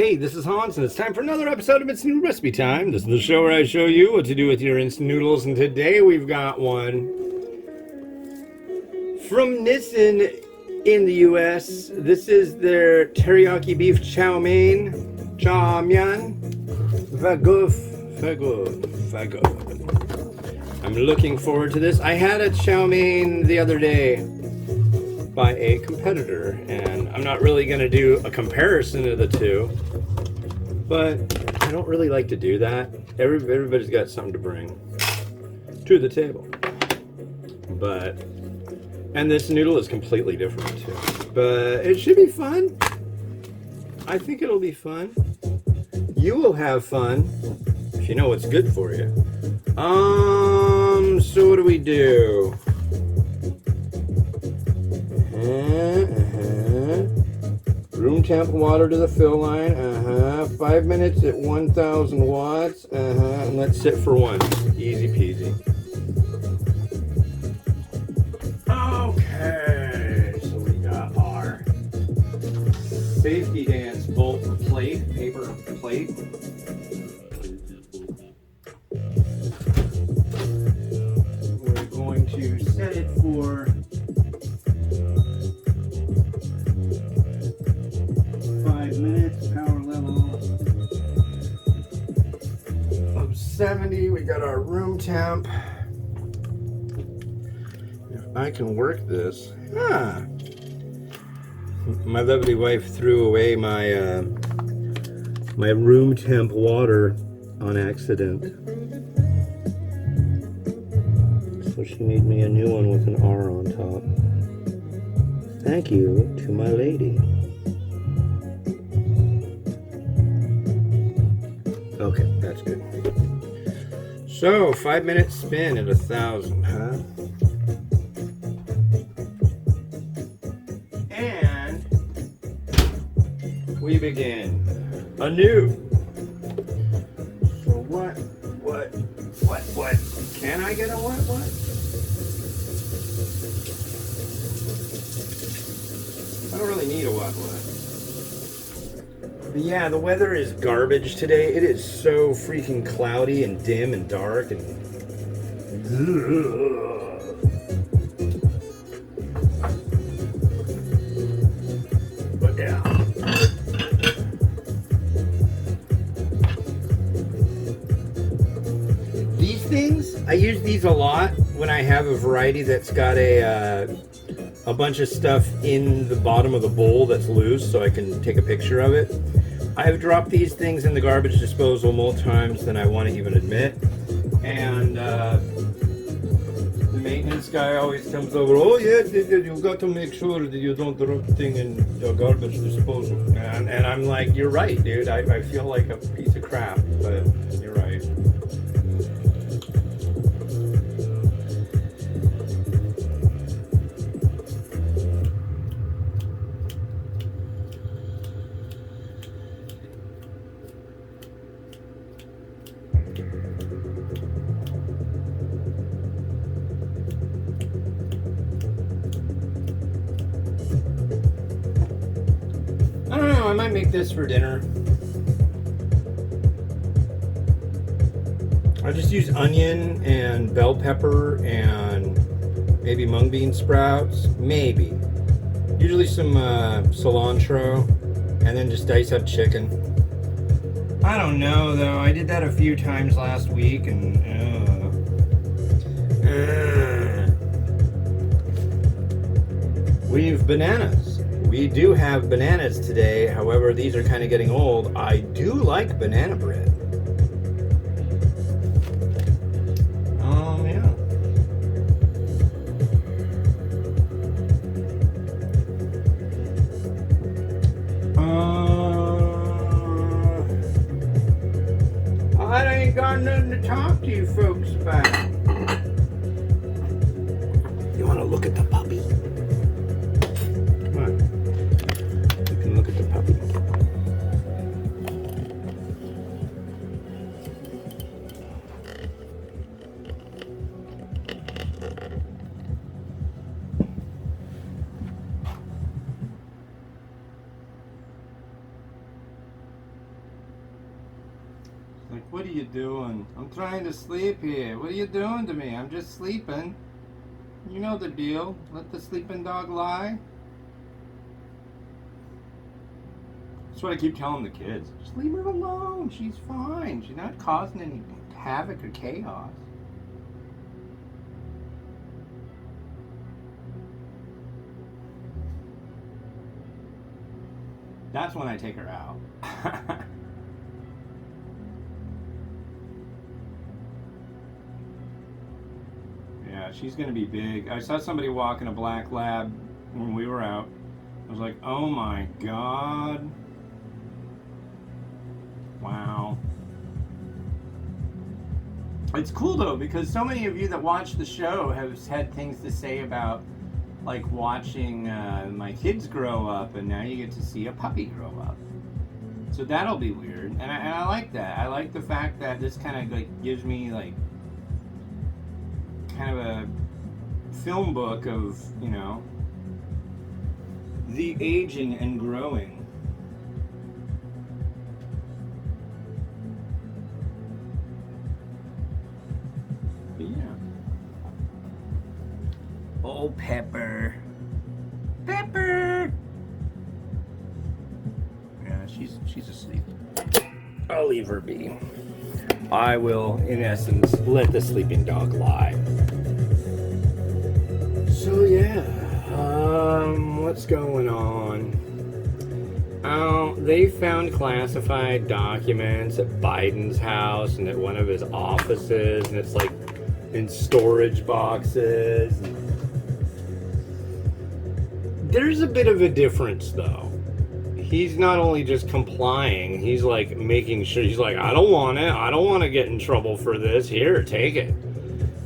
Hey, this is Hans, and it's time for another episode of Instant Noodle Recipe Time. This is the show where I show you what to do with your instant noodles, and today we've got one from Nissin in the U.S. This is their teriyaki beef chow mein, chow mein, fagouf. I'm looking forward to this. I had a chow mein the other day by a competitor, and I'm not really going to do a comparison of the two, but I don't really like to do that. Everybody's got something to bring to the table, and this noodle is completely different too, but it should be fun. I think it'll be fun. You will have fun if you know what's good for you. So what do we do? Room temp water to the fill line. 5 minutes at 1,000 watts. And let's sit for one. Easy peasy. Okay, so we got our safety dance bolt plate, paper plate. We're going to set it for 5 minutes, power level of 70. We got our room temp. If I can work this. My lovely wife threw away my my room temp water on accident. So she made me a new one with an R on top. Thank you to my lady. Okay, that's good. So, 5 minute spin at 1,000, huh? And we begin anew. So what? Can I get a what? I don't really need a what. But yeah, the weather is garbage today. It is so freaking cloudy and dim and dark and... But yeah. These things, I use these a lot when I have a variety that's got a bunch of stuff in the bottom of the bowl that's loose, so I can take a picture of it. I have dropped these things in the garbage disposal more times than I want to even admit. And the maintenance guy always comes over, oh yeah, you got to make sure that you don't drop the thing in the garbage disposal. And I'm like, you're right, dude. I feel like a piece of crap, but you're right. I don't know, I might make this for dinner. I just use onion and bell pepper and maybe mung bean sprouts, maybe. Usually some cilantro, and then just dice up chicken. I don't know though, I did that a few times last week and we have bananas. We do have bananas today, however, these are kind of getting old. I do like banana bread. Yeah. I ain't got nothing to talk to you folks about. You want to look at the puppy? Come on. You can look at the puppy. are you doing? I'm trying to sleep here. What are you doing to me? I'm just sleeping. You know the deal. Let the sleeping dog lie. That's what I keep telling the kids. Just leave her alone. She's fine. She's not causing any havoc or chaos. That's when I take her out. Yeah, she's gonna be big. I saw somebody walking a black lab when we were out. I was like, oh my god. Wow. It's cool though, because so many of you that watch the show have had things to say about like watching my kids grow up, and now you get to see a puppy grow up. So that'll be weird, and I like that. I like the fact that this kind of like gives me like kind of a film book of, you know, the aging and growing. But yeah. Oh, Pepper. Pepper! Yeah, she's asleep. I'll leave her be. I will, in essence, let the sleeping dog lie. So yeah, what's going on? They found classified documents at Biden's house and at one of his offices, and it's like in storage boxes. There's a bit of a difference though. He's not only just complying, he's like making sure, he's like, I don't want it, I don't want to get in trouble for this, here, take it.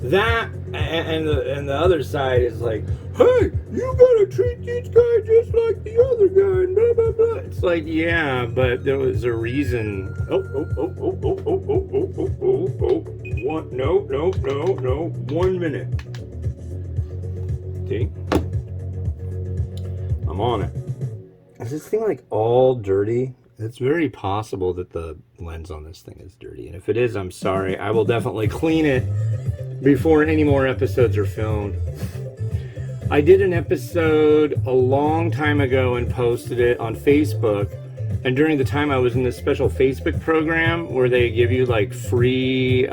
That, and the other side is like, hey, you gotta treat this guy just like the other guy, and blah, blah, blah. It's like, yeah, but there was a reason. What? No, 1 minute. See? I'm on it. Is this thing like all dirty? It's very possible that the lens on this thing is dirty. And if it is, I'm sorry. I will definitely clean it before any more episodes are filmed. I did an episode a long time ago and posted it on Facebook. And during the time I was in this special Facebook program where they give you like free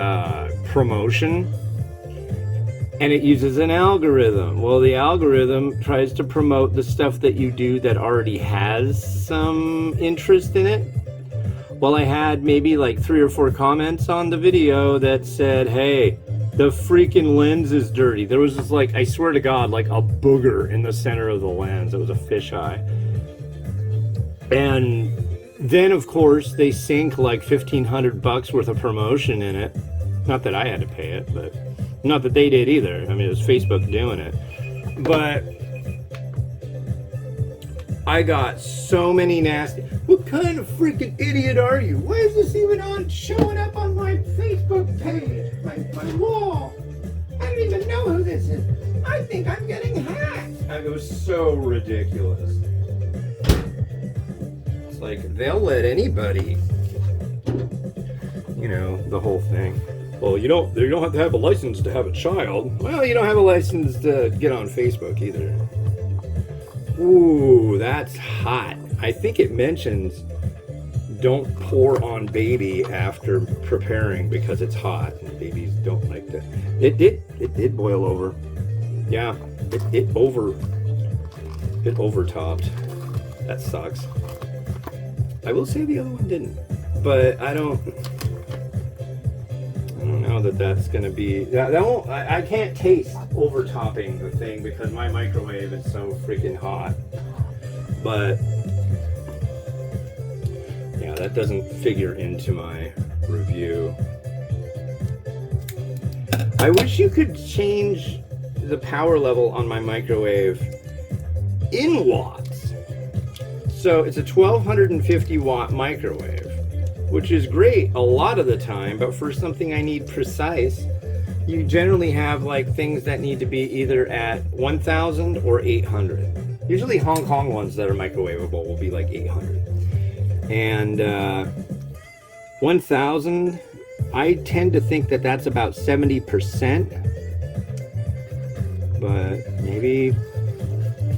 promotion. And it uses an algorithm. Well, the algorithm tries to promote the stuff that you do that already has some interest in it. Well, I had maybe like 3 or 4 comments on the video that said, hey, the freaking lens is dirty. There was this, like, I swear to God, like a booger in the center of the lens. It was a fisheye. And then, of course, they sink like $1,500 worth of promotion in it. Not that I had to pay it, but not that they did either. I mean, it was Facebook doing it. But I got so many nasty. What kind of freaking idiot are you? Why is this even showing up on my Facebook page, my wall? I don't even know who this is. I think I'm getting hacked. It was so ridiculous. It's like they'll let anybody, you know, the whole thing. Well, you don't have to have a license to have a child. Well, you don't have a license to get on Facebook either. Ooh, that's hot. I think it mentions don't pour on baby after preparing because it's hot and babies don't like that. It did boil over. Yeah, it overtopped. That sucks. I will say the other one didn't, but I don't know that that's gonna be that won't. I can't taste overtopping the thing because my microwave is so freaking hot. But yeah, that doesn't figure into my review. I wish you could change the power level on my microwave in watts. So it's a 1250 watt microwave, which is great a lot of the time, but for something I need precise, you generally have like things that need to be either at 1000 or 800. Usually Hong Kong ones that are microwavable will be like 800. And 1000 I tend to think that that's about 70%, but maybe, I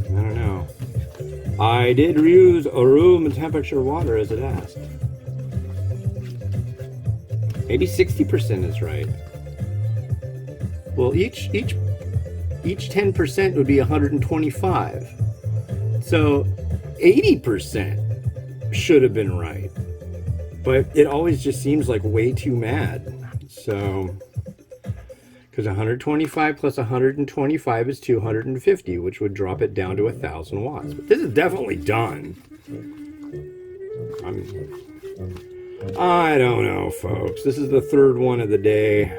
don't know. I did use a room temperature water as it asked. Maybe 60% is right. Well, each 10% would be 125. So 80% should have been right. But it always just seems like way too mad. So, because 125 plus 125 is 250, which would drop it down to 1,000 watts. But this is definitely done. I don't know, folks. This is the third one of the day.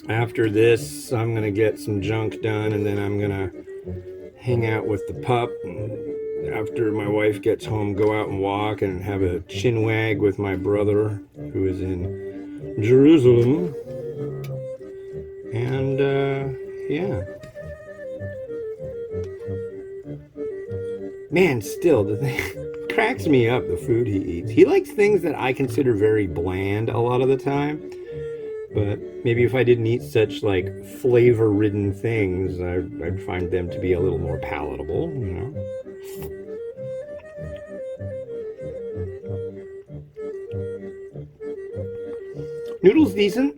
After this, I'm going to get some junk done, and then I'm going to hang out with the pup. And after my wife gets home, go out and walk and have a chin wag with my brother, who is in Jerusalem. And, yeah. Man, still, the thing cracks me up, the food he eats. He likes things that I consider very bland a lot of the time. But maybe if I didn't eat such, like, flavor-ridden things, I'd find them to be a little more palatable, you know? Noodle's decent.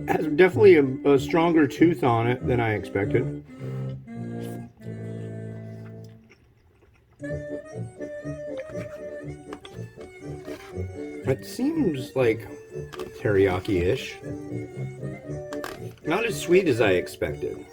Has definitely a stronger tooth on it than I expected. It seems like teriyaki-ish. Not as sweet as I expected.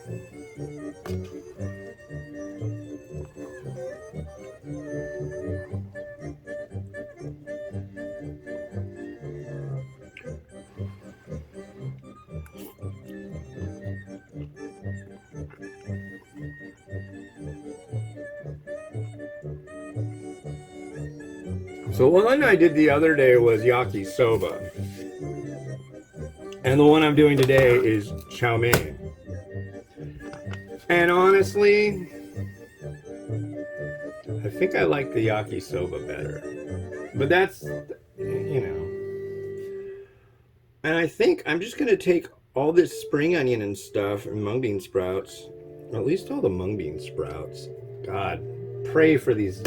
So the one I did the other day was yakisoba. And the one I'm doing today is chow mein. And honestly, I think I like the yakisoba better. But that's, you know. And I think I'm just going to take all this spring onion and stuff and mung bean sprouts, or at least all the mung bean sprouts. God, pray for these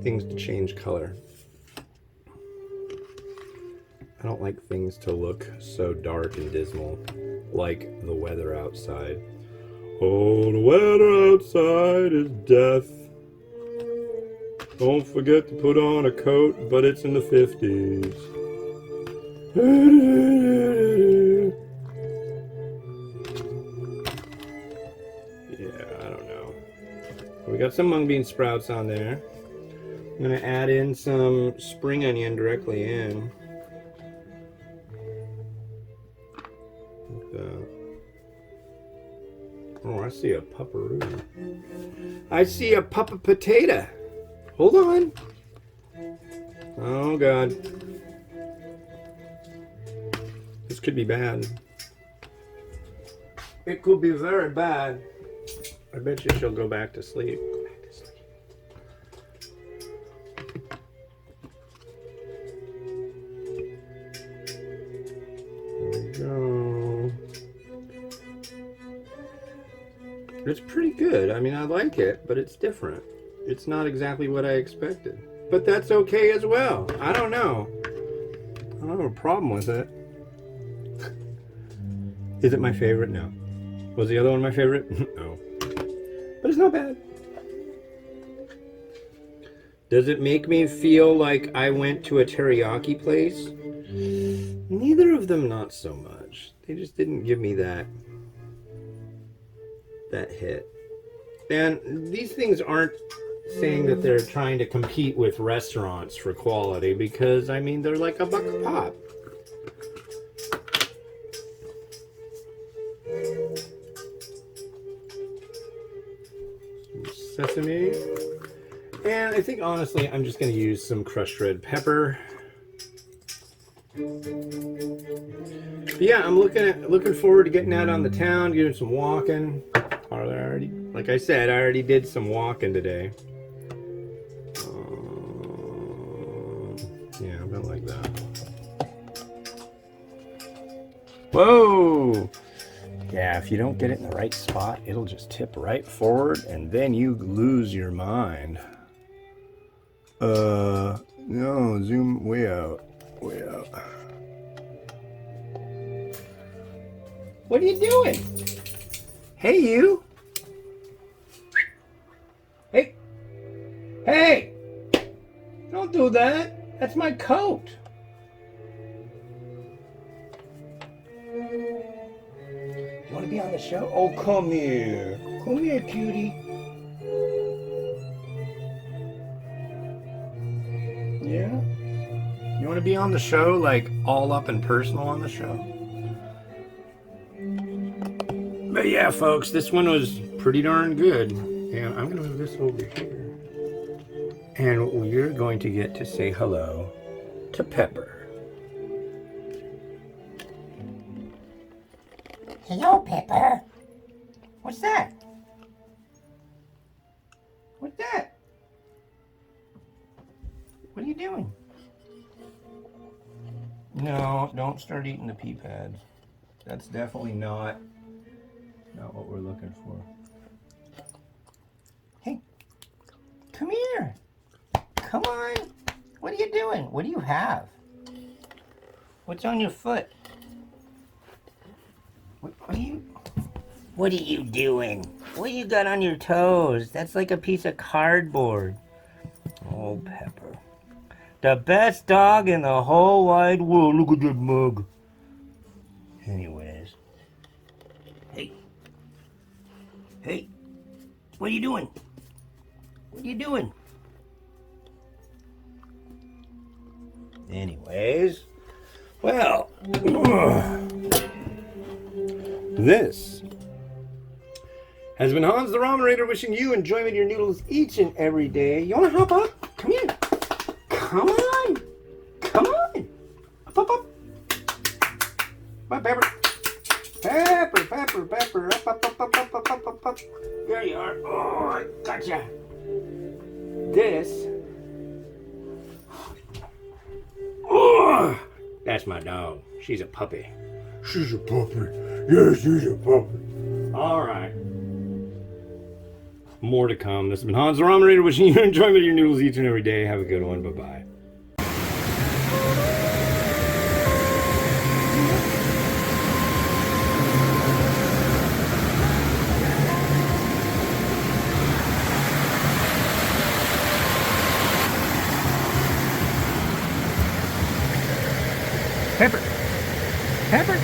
things to change color. I don't like things to look so dark and dismal, like the weather outside. Oh, the weather outside is death. Don't forget to put on a coat, but it's in the 50s. Yeah, I don't know. We got some mung bean sprouts on there. I'm going to add in some spring onion directly in. Oh, I see a pupperoo. I see a puppa potato. Hold on. Oh, God. This could be bad. It could be very bad. I bet you she'll go back to sleep. Go. It's pretty good. I mean, I like it, but it's different. It's not exactly what I expected. But that's okay as well. I don't know. I don't have a problem with it. Is it my favorite? No. Was the other one my favorite? No. But it's not bad. Does it make me feel like I went to a teriyaki place? Neither of them, not so much. They just didn't give me that hit. And these things aren't saying that they're trying to compete with restaurants for quality, because, I mean, they're like $1 a pop. Some sesame. And I think, honestly, I'm just going to use some crushed red pepper. But yeah, I'm looking forward to getting out on the town, doing some walking. Like I said, I already did some walking today. Yeah, about Something like that. Whoa! Yeah, if you don't get it in the right spot, it'll just tip right forward and then you lose your mind. No, zoom way out. Way out. What are you doing? Hey, you! Hey! Hey! Don't do that! That's my coat! You want to be on the show? Oh, come here. Come here, cutie. Yeah? You want to be on the show, like all up and personal on the show? But yeah, folks, this one was pretty darn good. And I'm going to move this over here. And we're going to get to say hello to Pepper. Hello, Pepper. What's that? What's that? What are you doing? No, don't start eating the pea pads. That's definitely not what we're looking for. Hey, come here. Come on. What are you doing? What do you have? What's on your foot? What are you doing? What you got on your toes? That's like a piece of cardboard. Oh, Pepper. The best dog in the whole wide world. Look at that mug. Anyways. Hey. What are you doing? What are you doing? Anyways, well, this has been Hans the Ramen Raider wishing you enjoyment of your noodles each and every day. You want to hop up? Come here. Come on. Come on. Up, up, up. Bye, Pepper. Pepper, Pepper, Pepper. Up, up, up, up, up, up, up, up, up. There you are. Oh, I gotcha. This. Oh, that's my dog. She's a puppy. She's a puppy. Yeah, she's a puppy. All right. More to come. This has been Hans the Ramen Raider wishing you enjoyment of your noodles each and every day. Have a good one. Bye-bye. Pepper. Pepper.